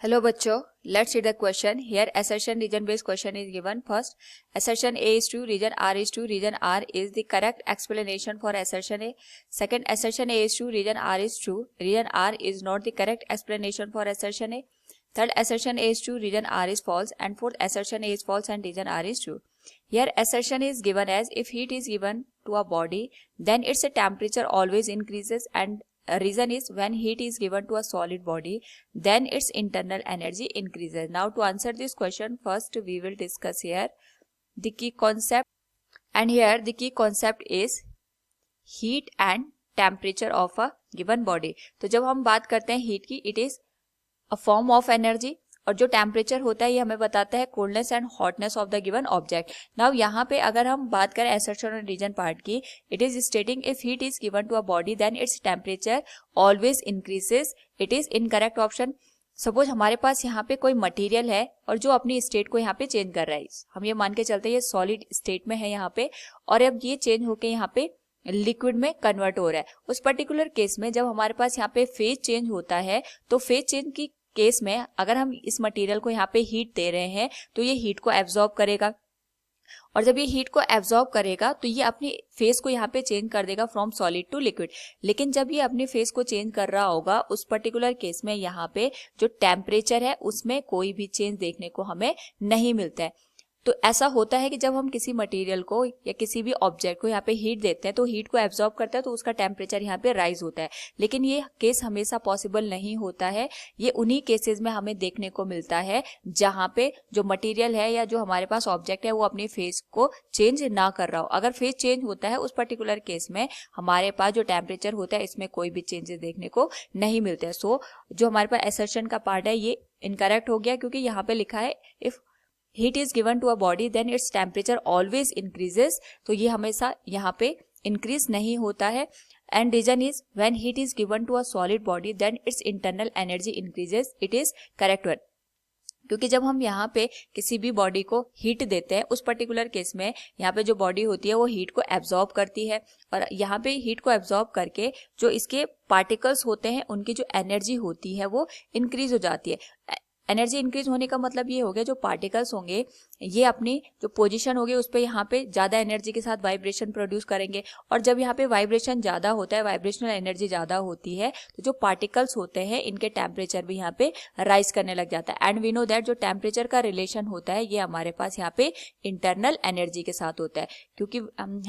Hello बच्चों, let's see the question. Here assertion region based question is given. First, assertion A is true, region R is true, region R is the correct explanation for assertion A. Second, assertion A is true, region R is true, region R is not the correct explanation for assertion A. Third, assertion A is true, region R is false, and fourth, assertion A is false and region R is true. Here assertion is given as if heat is given to a body, then its temperature always increases, and reason is when heat is given to a solid body, then its internal energy increases. Now to answer this question, first we will discuss here the key concept, and here the key concept is heat and temperature of a given body. तो जब हम बात करते हैं heat की, it is a form of energy, और जो temperature होता है ये हमें बताता है coldness and hotness of the given object. Now यहाँ पे अगर हम बात करें असर्शन और रीजन पार्ट की, it is stating if heat is given to a body then its temperature always increases. It is incorrect option. Suppose हमारे पास यहाँ पे कोई मटेरियल है और जो अपनी स्टेट को यहाँ पे चेंज कर रहा है, हम ये मान के चलते हैं ये सॉलिड स्टेट में है यहाँ पे, और अब ये चेंज होके यहाँ पे लिक्विड में कन्वर्ट हो रहा है. उस पर्टिकुलर केस में जब हमारे पास यहाँ पे फेज चेंज होता है, तो फेज चेंज की केस में अगर हम इस मटेरियल को यहाँ पे हीट दे रहे हैं तो ये हीट को एब्जॉर्ब करेगा, और जब ये हीट को एब्जॉर्ब करेगा तो ये अपनी फेस को यहाँ पे चेंज कर देगा फ्रॉम सॉलिड टू लिक्विड. लेकिन जब ये अपनी फेस को चेंज कर रहा होगा उस पर्टिकुलर केस में यहाँ पे जो टेम्परेचर है उसमें कोई भी चेंज देखने को हमें नहीं मिलता है. तो ऐसा होता है कि जब हम किसी मटेरियल को या किसी भी ऑब्जेक्ट को यहाँ पे हीट देते हैं तो हीट को एब्जॉर्ब करता है तो उसका टेम्परेचर यहाँ पे राइज होता है. लेकिन ये केस हमेशा पॉसिबल नहीं होता है. ये उन्हीं केसेस में हमें देखने को मिलता है जहाँ पे जो मटेरियल है या जो हमारे पास ऑब्जेक्ट है वो अपनी फेस को चेंज ना कर रहा हो. अगर फेस चेंज होता है उस पर्टिकुलर केस में हमारे पास जो टेम्परेचर होता है इसमें कोई भी चेंजेस देखने को नहीं मिलते हैं. सो जो हमारे पास असर्शन का पार्ट है ये इनकरेक्ट हो गया, क्योंकि यहाँ पे लिखा है if heat is given to a body then its temperature always increases. तो ये हमेशा यहाँ पे increase नहीं होता है. And reason is when heat is given to a solid body then its internal energy increases. It is correct one. क्योंकि जब हम यहाँ पे किसी भी बॉडी को हीट देते हैं उस पर्टिकुलर केस में यहाँ पे जो बॉडी होती है वो हीट को एब्जॉर्ब करती है, और यहाँ पे हीट को एब्जॉर्ब करके जो इसके पार्टिकल्स होते हैं उनकी जो एनर्जी होती है वो इंक्रीज हो जाती है. एनर्जी इंक्रीज होने का मतलब ये हो गया जो पार्टिकल्स होंगे ये अपनी जो पोजीशन होगी उस पर यहाँ पे ज़्यादा एनर्जी के साथ वाइब्रेशन प्रोड्यूस करेंगे, और जब यहाँ पे वाइब्रेशन ज़्यादा होता है, वाइब्रेशनल एनर्जी ज़्यादा होती है, तो जो पार्टिकल्स होते हैं इनके टेम्परेचर भी यहाँ पे राइज करने लग जाता है. एंड वी नो दैट जो टेम्परेचर का रिलेशन होता है ये हमारे पास यहाँ पे इंटरनल एनर्जी के साथ होता है, क्योंकि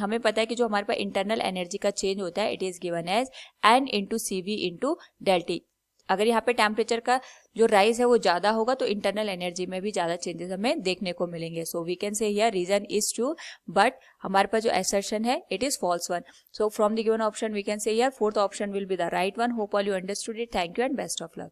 हमें पता है कि जो हमारे पास इंटरनल एनर्जी का चेंज होता है it is given as n into C V into delta T. अगर यहाँ पे टेम्परेचर का जो राइज है वो ज़्यादा होगा तो इंटरनल एनर्जी में भी ज़्यादा चेंजेस हमें देखने को मिलेंगे. So we can say here reason is true but हमारे पास जो असर्शन है it is false one. So from the given option we can say here fourth option will be the right one. Hope all you understood it. Thank you and best of luck.